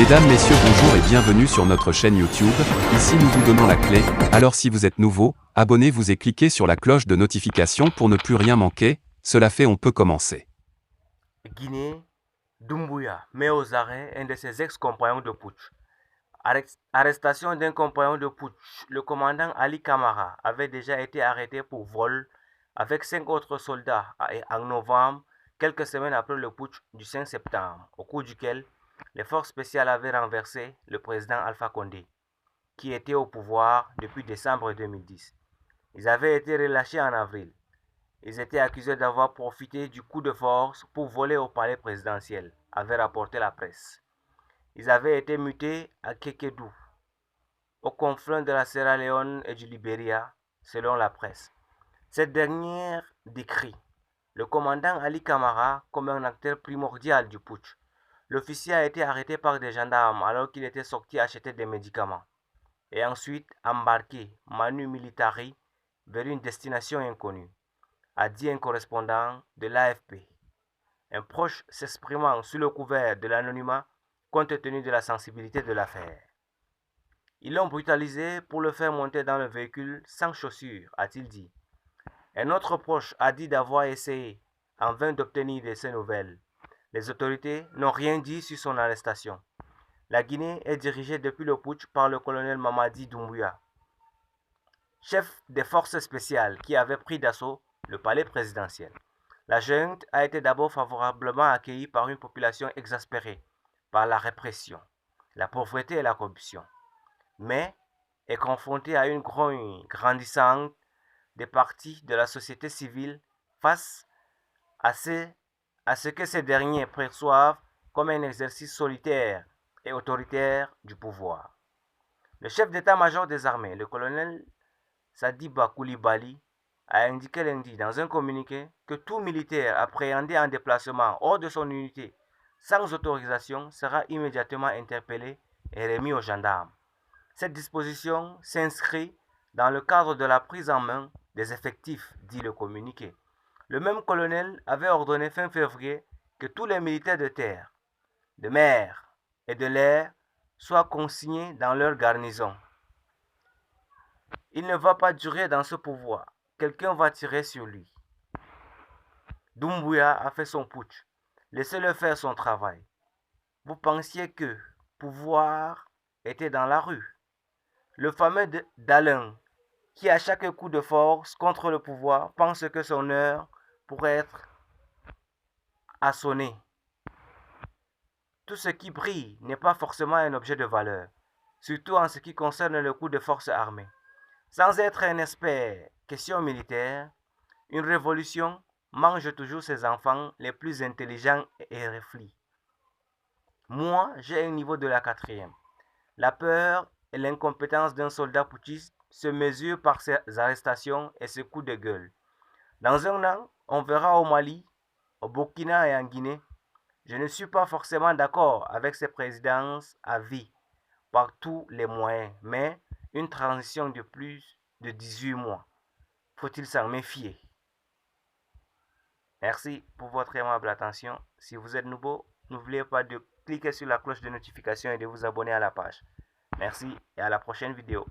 Mesdames, Messieurs, bonjour et bienvenue sur notre chaîne YouTube. Ici nous vous donnons la clé, alors si vous êtes nouveau, abonnez-vous et cliquez sur la cloche de notification pour ne plus rien manquer. Cela fait, on peut commencer. Guinée, Doumbouya met aux arrêts un de ses ex-compagnons de putsch. Arrestation d'un compagnon de putsch, le commandant Ali Kamara avait déjà été arrêté pour vol avec 5 autres soldats en novembre, quelques semaines après le putsch du 5 septembre, au cours duquel les forces spéciales avaient renversé le président Alpha Condé, qui était au pouvoir depuis décembre 2010. Ils avaient été relâchés en avril. Ils étaient accusés d'avoir profité du coup de force pour voler au palais présidentiel, avait rapporté la presse. Ils avaient été mutés à Kekedou, au confluent de la Sierra Leone et du Libéria, selon la presse. Cette dernière décrit le commandant Ali Kamara comme un acteur primordial du putsch. L'officier a été arrêté par des gendarmes alors qu'il était sorti acheter des médicaments et ensuite embarqué manu militari vers une destination inconnue, a dit un correspondant de l'AFP. Un proche s'exprimant sous le couvert de l'anonymat compte tenu de la sensibilité de l'affaire. Ils l'ont brutalisé pour le faire monter dans le véhicule sans chaussures, a-t-il dit. Un autre proche a dit d'avoir essayé en vain d'obtenir de ses nouvelles. Les autorités n'ont rien dit sur son arrestation. La Guinée est dirigée depuis le putsch par le colonel Mamadi Doumbouya, chef des forces spéciales qui avait pris d'assaut le palais présidentiel. La junte a été d'abord favorablement accueillie par une population exaspérée par la répression, la pauvreté et la corruption, mais est confrontée à une grogne grandissante des partis de la société civile face à ce que ces derniers perçoivent comme un exercice solitaire et autoritaire du pouvoir. Le chef d'état-major des armées, le colonel Sadiba Koulibaly, a indiqué lundi dans un communiqué que tout militaire appréhendé en déplacement hors de son unité sans autorisation sera immédiatement interpellé et remis aux gendarmes. Cette disposition s'inscrit dans le cadre de la prise en main des effectifs, dit le communiqué. Le même colonel avait ordonné fin février que tous les militaires de terre, de mer et de l'air soient consignés dans leur garnison. Il ne va pas durer dans ce pouvoir. Quelqu'un va tirer sur lui. Doumbouya a fait son putsch. Laissez-le faire son travail. Vous pensiez que pouvoir était dans la rue. Le fameux Dalin, qui à chaque coup de force contre le pouvoir pense que son heure pourrait être à sonner. Tout ce qui brille n'est pas forcément un objet de valeur, surtout en ce qui concerne le coup de force armée. Sans être un expert question militaire, une révolution mange toujours ses enfants les plus intelligents et réfléchis. Moi, j'ai un niveau de la 4e. La peur et l'incompétence d'un soldat putschiste se mesurent par ses arrestations et ses coups de gueule. Dans un an, on verra au Mali, au Burkina et en Guinée. Je ne suis pas forcément d'accord avec ces présidences à vie par tous les moyens, mais une transition de plus de 18 mois, faut-il s'en méfier? Merci pour votre aimable attention. Si vous êtes nouveau, n'oubliez pas de cliquer sur la cloche de notification et de vous abonner à la page. Merci et à la prochaine vidéo.